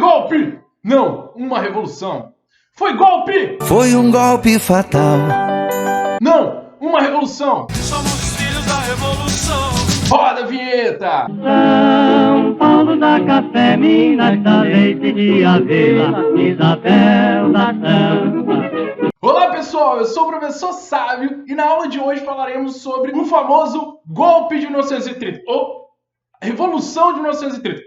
golpe! Não, uma revolução. Foi golpe! Foi um golpe fatal. Não, uma revolução. Somos filhos da revolução. Roda a vinheta! São Paulo dá café, Minas dá leite de aveia, Isabel da Santa. Olá pessoal, eu sou o professor Sávio e na aula de hoje falaremos sobre o famoso golpe de 1930, ou Revolução de 1930.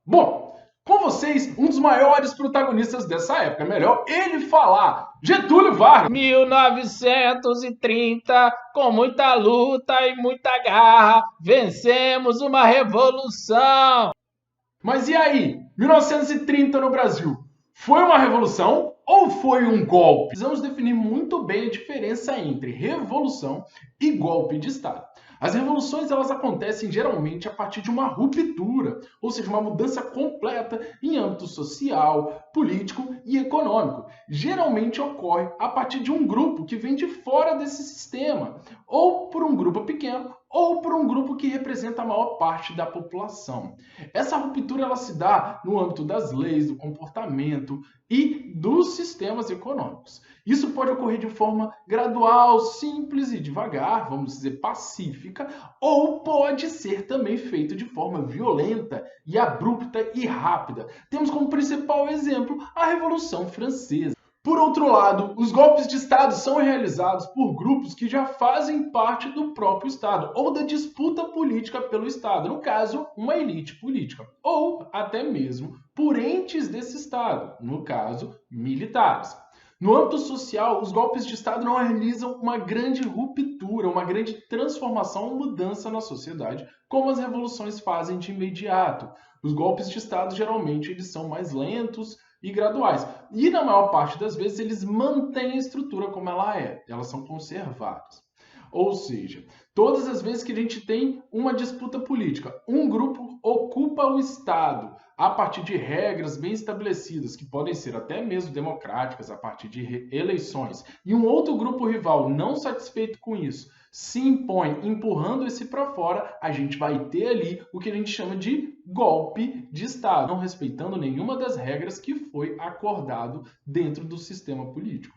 Bom, com vocês, um dos maiores protagonistas dessa época, é melhor ele falar, Getúlio Vargas. 1930, com muita luta e muita garra, vencemos uma revolução. Mas e aí, 1930 no Brasil, foi uma revolução ou foi um golpe? Precisamos definir muito bem a diferença entre revolução e golpe de Estado. As revoluções elas acontecem geralmente a partir de uma ruptura, ou seja, uma mudança completa em âmbito social, político e econômico. Geralmente ocorre a partir de um grupo que vem de fora desse sistema, ou por um grupo pequeno, ou por um grupo que representa a maior parte da população. Essa ruptura ela se dá no âmbito das leis, do comportamento e dos sistemas econômicos. Isso pode ocorrer de forma gradual, simples e devagar, vamos dizer pacífica, ou pode ser também feito de forma violenta e abrupta e rápida. Temos como principal exemplo a Revolução Francesa. Por outro lado, os golpes de Estado são realizados por grupos que já fazem parte do próprio Estado ou da disputa política pelo Estado, no caso, uma elite política, ou até mesmo por entes desse Estado, no caso, militares. No âmbito social, os golpes de Estado não realizam uma grande ruptura, uma grande transformação ou mudança na sociedade, como as revoluções fazem de imediato. Os golpes de Estado, geralmente, eles são mais lentos e graduais. E, na maior parte das vezes, eles mantêm a estrutura como ela é. Elas são conservadas. Ou seja, todas as vezes que a gente tem uma disputa política, um grupo ocupa o Estado a partir de regras bem estabelecidas, que podem ser até mesmo democráticas, a partir de eleições, e um outro grupo rival não satisfeito com isso, se impõe empurrando esse para fora, a gente vai ter ali o que a gente chama de golpe de Estado, não respeitando nenhuma das regras que foi acordado dentro do sistema político.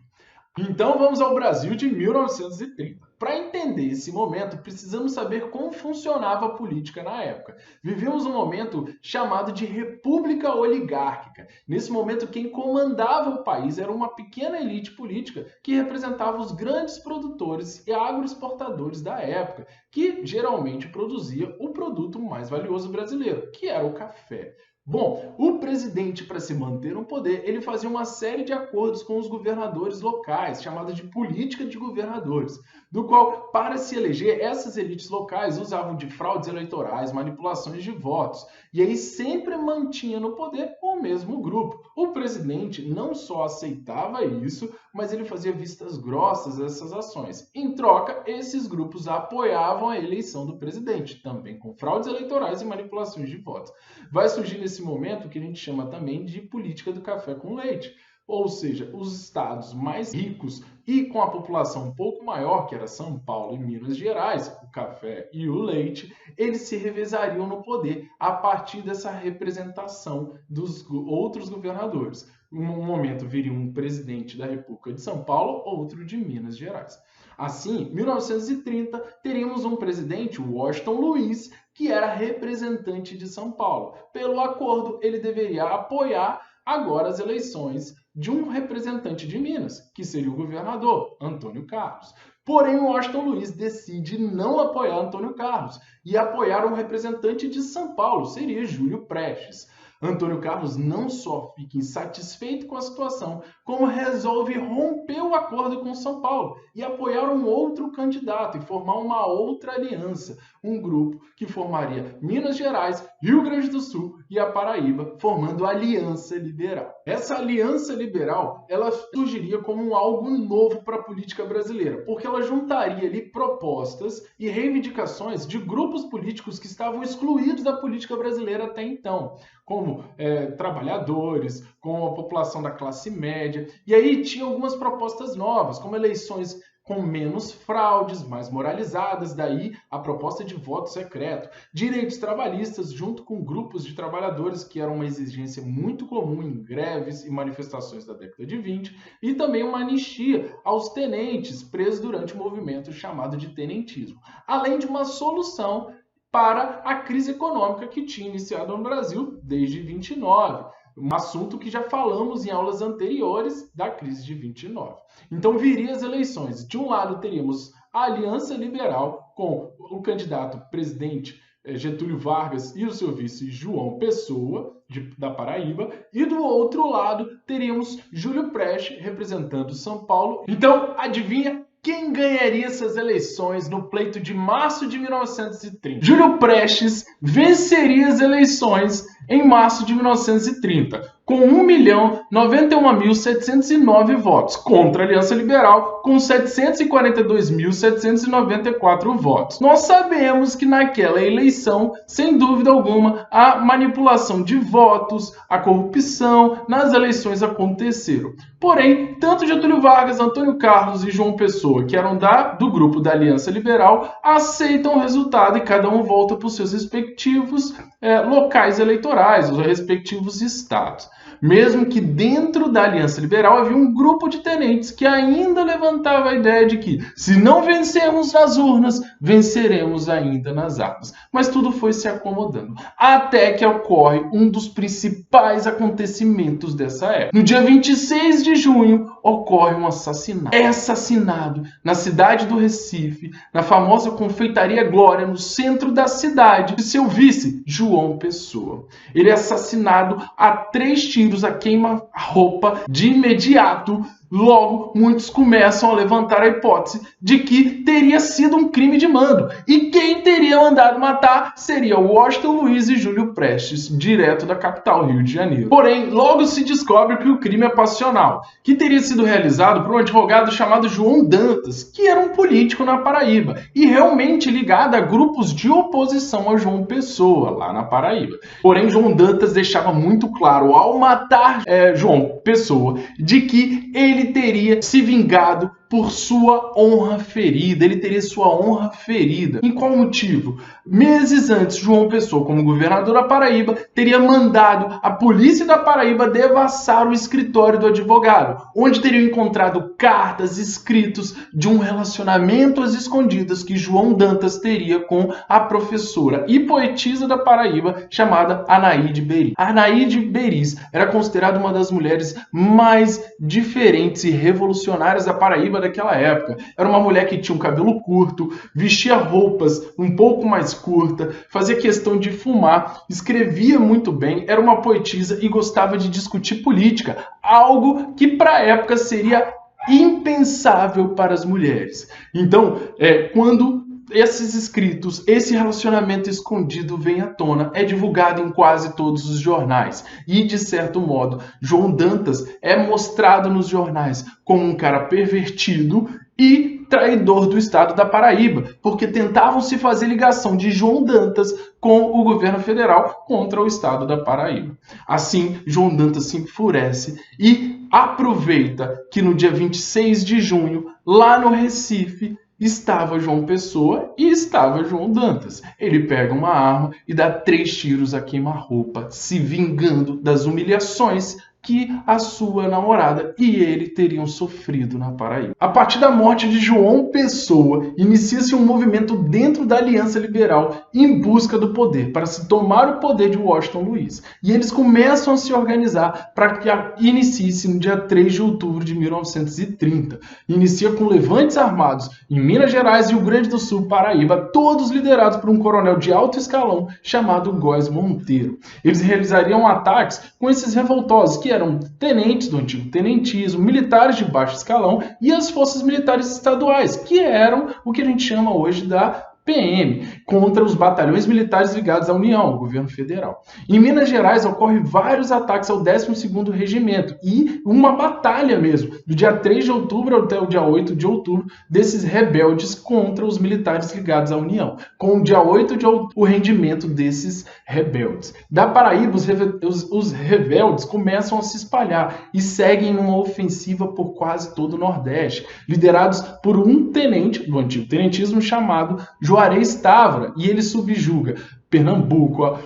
Então vamos ao Brasil de 1930. Para entender esse momento, precisamos saber como funcionava a política na época. Vivemos um momento chamado de república oligárquica. Nesse momento, quem comandava o país era uma pequena elite política que representava os grandes produtores e agroexportadores da época, que geralmente produzia o produto mais valioso brasileiro, que era o café. Bom, o presidente, para se manter no poder, ele fazia uma série de acordos com os governadores locais, chamada de política de governadores, do qual, para se eleger, essas elites locais usavam de fraudes eleitorais, manipulações de votos, e aí sempre mantinha no poder o mesmo grupo. O presidente não só aceitava isso, mas ele fazia vistas grossas a essas ações. Em troca, esses grupos apoiavam a eleição do presidente, também com fraudes eleitorais e manipulações de votos. Vai surgir nesse momento o que a gente chama também de política do café com leite. Ou seja, os estados mais ricos e com a população um pouco maior, que era São Paulo e Minas Gerais, o café e o leite, eles se revezariam no poder a partir dessa representação dos outros governadores. Em um momento viria um presidente da República de São Paulo, outro de Minas Gerais. Assim, em 1930, teríamos um presidente, Washington Luiz, que era representante de São Paulo. Pelo acordo, ele deveria apoiar agora as eleições de um representante de Minas, que seria o governador, Antônio Carlos. Porém, Washington Luiz decide não apoiar Antônio Carlos e apoiar um representante de São Paulo, seria Júlio Prestes. Antônio Carlos não só fica insatisfeito com a situação, como resolve romper o acordo com São Paulo e apoiar um outro candidato e formar uma outra aliança, um grupo que formaria Minas Gerais, Rio Grande do Sul e a Paraíba, formando a Aliança Liberal. Essa Aliança Liberal, ela surgiria como algo novo para a política brasileira, porque ela juntaria ali propostas e reivindicações de grupos políticos que estavam excluídos da política brasileira até então, como trabalhadores, com a população da classe média. E aí tinha algumas propostas novas, como eleições com menos fraudes, mais moralizadas, daí a proposta de voto secreto, direitos trabalhistas junto com grupos de trabalhadores, que era uma exigência muito comum em greves e manifestações da década de 20, e também uma anistia aos tenentes presos durante o movimento chamado de tenentismo, além de uma solução para a crise econômica que tinha iniciado no Brasil desde 29. Um assunto que já falamos em aulas anteriores da crise de 29. Então viria as eleições. De um lado teríamos a Aliança Liberal com o candidato presidente Getúlio Vargas e o seu vice João Pessoa, da Paraíba, e do outro lado teríamos Júlio Prestes representando São Paulo. Então adivinha quem ganharia essas eleições no pleito de março de 1930? Júlio Prestes venceria as eleições em março de 1930, com 1.091.709 votos, contra a Aliança Liberal, com 742.794 votos. Nós sabemos que naquela eleição, sem dúvida alguma, a manipulação de votos, a corrupção nas eleições aconteceram. Porém, tanto Getúlio Vargas, Antônio Carlos e João Pessoa, que eram do grupo da Aliança Liberal, aceitam o resultado e cada um volta para os seus respectivos locais eleitorais, os respectivos estados. Mesmo que dentro da Aliança Liberal havia um grupo de tenentes que ainda levantava a ideia de que, se não vencermos nas urnas, venceremos ainda nas armas. Mas tudo foi se acomodando, até que ocorre um dos principais acontecimentos dessa época. No dia 26 de junho, ocorre um assassinato. É assassinado na cidade do Recife, na famosa Confeitaria Glória, no centro da cidade, de seu vice, João Pessoa. Ele é assassinado a 3 tiros a queima-roupa de imediato. Logo, muitos começam a levantar a hipótese de que teria sido um crime de mando. E quem teria mandado matar seria Washington Luiz e Júlio Prestes, direto da capital, Rio de Janeiro. Porém, logo se descobre que o crime é passional, que teria sido realizado por um advogado chamado João Dantas, que era um político na Paraíba, e realmente ligado a grupos de oposição a João Pessoa, lá na Paraíba. Porém, João Dantas deixava muito claro, ao matar João Pessoa, de que ele teria se vingado por sua honra ferida. Ele teria sua honra ferida. Em qual motivo? Meses antes, João Pessoa, como governador da Paraíba, teria mandado a polícia da Paraíba devassar o escritório do advogado, onde teriam encontrado cartas, escritos de um relacionamento às escondidas que João Dantas teria com a professora e poetisa da Paraíba chamada Anaíde Beris. Anaíde Beris era considerada uma das mulheres mais diferentes e revolucionárias da Paraíba daquela época. Era uma mulher que tinha um cabelo curto, vestia roupas um pouco mais curtas, fazia questão de fumar, escrevia muito bem, era uma poetisa e gostava de discutir política, algo que para a época seria impensável para as mulheres. Então, quando esses escritos, esse relacionamento escondido vem à tona, é divulgado em quase todos os jornais. E, de certo modo, João Dantas é mostrado nos jornais como um cara pervertido e traidor do estado da Paraíba, porque tentavam se fazer ligação de João Dantas com o governo federal contra o estado da Paraíba. Assim, João Dantas se enfurece e aproveita que no dia 26 de junho, lá no Recife, estava João Pessoa e estava João Dantas. Ele pega uma arma e dá 3 tiros a queima-roupa, se vingando das humilhações que a sua namorada e ele teriam sofrido na Paraíba. A partir da morte de João Pessoa, inicia-se um movimento dentro da Aliança Liberal em busca do poder, para se tomar o poder de Washington Luiz. E eles começam a se organizar para que inicie-se no dia 3 de outubro de 1930. Inicia com levantes armados em Minas Gerais e Rio Grande do Sul, Paraíba, todos liderados por um coronel de alto escalão chamado Góes Monteiro. Eles realizariam ataques com esses revoltosos, que eram tenentes do antigo tenentismo, militares de baixo escalão e as forças militares estaduais, que eram o que a gente chama hoje da PM. contra os batalhões militares ligados à União, ao governo federal. Em Minas Gerais ocorrem vários ataques ao 12º Regimento e uma batalha mesmo, do dia 3 de outubro até o dia 8 de outubro, desses rebeldes contra os militares ligados à União. Com o dia 8 de outubro, o rendimento desses rebeldes. Da Paraíba, os rebeldes começam a se espalhar e seguem numa ofensiva por quase todo o Nordeste, liderados por um tenente do antigo tenentismo chamado Juarez Távora, e ele subjuga Pernambuco,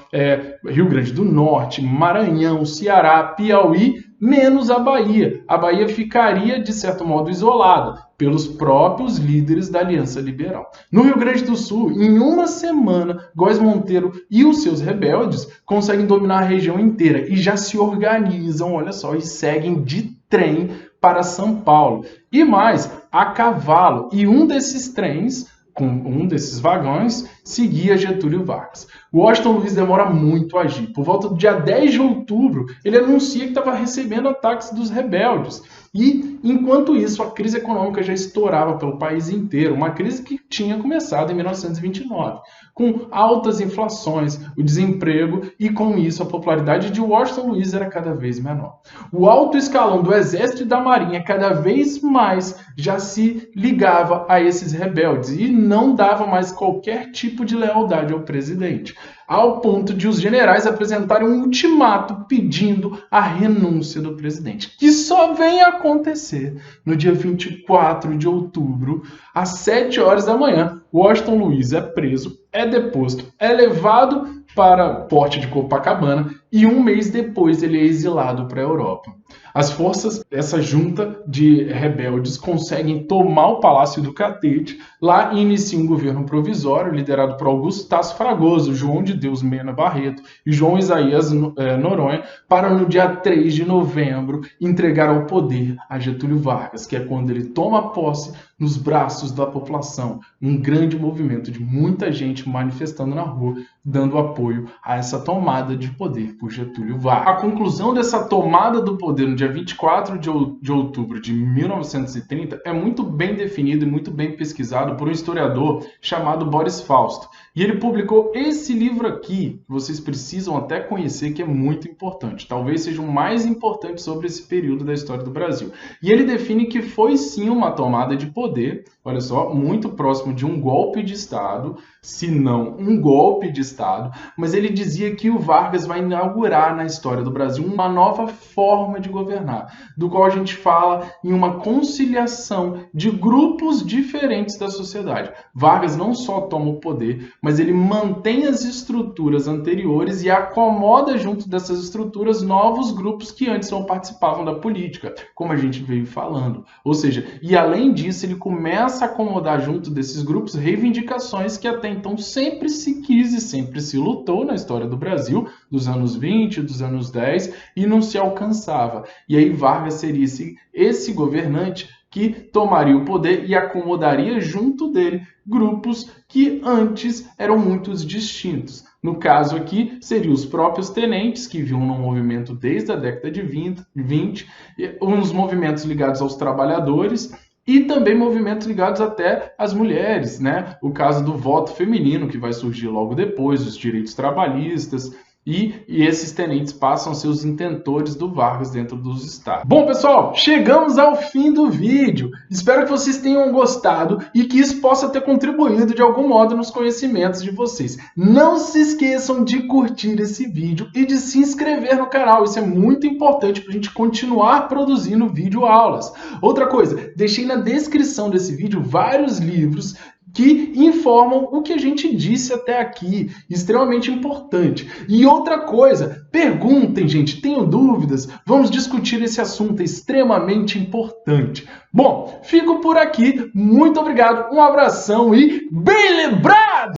Rio Grande do Norte, Maranhão, Ceará, Piauí, menos a Bahia. A Bahia ficaria, de certo modo, isolada pelos próprios líderes da Aliança Liberal. No Rio Grande do Sul, em uma semana, Góes Monteiro e os seus rebeldes conseguem dominar a região inteira e já se organizam, olha só, e seguem de trem para São Paulo. E mais, a cavalo. E um desses trens, com um desses vagões, seguia Getúlio Vargas. Washington Luiz demora muito a agir. Por volta do dia 10 de outubro, ele anuncia que estava recebendo ataques dos rebeldes. E, enquanto isso, a crise econômica já estourava pelo país inteiro, uma crise que tinha começado em 1929, com altas inflações, o desemprego e, com isso, a popularidade de Washington Luiz era cada vez menor. O alto escalão do Exército e da Marinha cada vez mais já se ligava a esses rebeldes e não dava mais qualquer tipo de lealdade ao presidente, ao ponto de os generais apresentarem um ultimato pedindo a renúncia do presidente, que só vem acontecer no dia 24 de outubro, às 7 horas da manhã. Washington Luiz é preso, é deposto, é levado para Porto de Copacabana e um mês depois ele é exilado para a Europa. As forças, essa junta de rebeldes, conseguem tomar o Palácio do Catete. Lá inicia um governo provisório liderado por Augusto Tasso Fragoso, João de Deus Mena Barreto e João Isaías Noronha, para no dia 3 de novembro entregar ao poder a Getúlio Vargas, que é quando ele toma posse nos braços da população. Um grande movimento de muita gente manifestando na rua, dando apoio a essa tomada de poder por Getúlio Vargas. A conclusão dessa tomada do poder no dia 24 de outubro de 1930 é muito bem definido e muito bem pesquisado por um historiador chamado Boris Fausto. E ele publicou esse livro aqui, que vocês precisam até conhecer, que é muito importante. Talvez seja o mais importante sobre esse período da história do Brasil. E ele define que foi sim uma tomada de poder, olha só, muito próximo de um golpe de Estado, se não um golpe de Estado, mas ele dizia que o Vargas vai inaugurar na história do Brasil uma nova forma de governar, do qual a gente fala em uma conciliação de grupos diferentes da sociedade. Vargas não só toma o poder, mas ele mantém as estruturas anteriores e acomoda junto dessas estruturas novos grupos que antes não participavam da política, como a gente veio falando. Ou seja, e além disso, ele começa a acomodar junto desses grupos reivindicações que até então sempre se quis e sempre se lutou na história do Brasil, dos anos 20, dos anos 10, e não se alcançava. E aí Vargas seria esse governante que tomaria o poder e acomodaria junto dele grupos que antes eram muito distintos. No caso aqui, seriam os próprios tenentes, que vinham no movimento desde a década de 20, uns movimentos ligados aos trabalhadores, e também movimentos ligados até às mulheres, né? O caso do voto feminino, que vai surgir logo depois, os direitos trabalhistas, e esses tenentes passam a ser os intentores do Vargas dentro dos estados. Bom, pessoal, chegamos ao fim do vídeo. Espero que vocês tenham gostado e que isso possa ter contribuído de algum modo nos conhecimentos de vocês. Não se esqueçam de curtir esse vídeo e de se inscrever no canal. Isso é muito importante para a gente continuar produzindo videoaulas. Outra coisa, deixei na descrição desse vídeo vários livros que informam o que a gente disse até aqui, extremamente importante. E outra coisa, perguntem, gente, tenham dúvidas, vamos discutir esse assunto, é extremamente importante. Bom, fico por aqui, muito obrigado, um abração e bem lembrado!